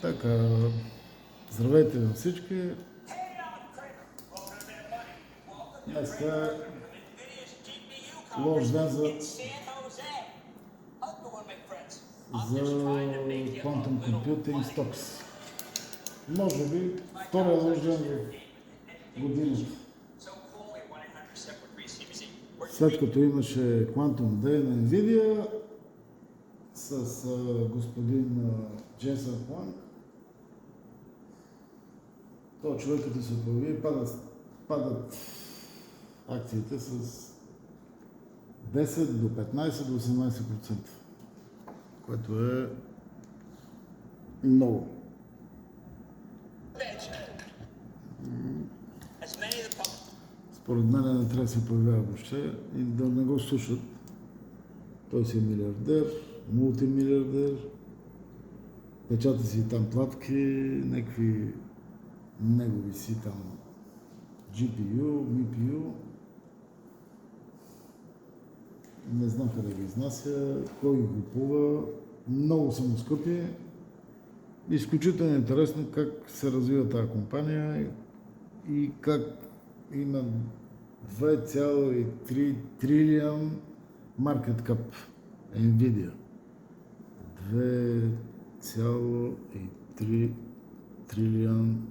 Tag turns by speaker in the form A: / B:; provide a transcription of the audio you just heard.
A: Така, здравейте на всички. Днеска е лош ден за Quantum Computing Stocks. Може би втория лош ден в годината. След като имаше Quantum Day на Nvidia с господин Дженсън Хуанг, този човек като се появи, падат акциите с 10 до 15 до 18%, което е много. Според мен не трябва да се появява въобще и да не го слушат. Той си е милиардер, мултимилиардер, печата си там платки, някакви негови си там GPU, MPU. Не знам къде ги изнася, кой ги купува, много са му скъпи. Изключително интересно как се развива тази компания и как има 2,3 трилион market cap Nvidia. 2,3 трилион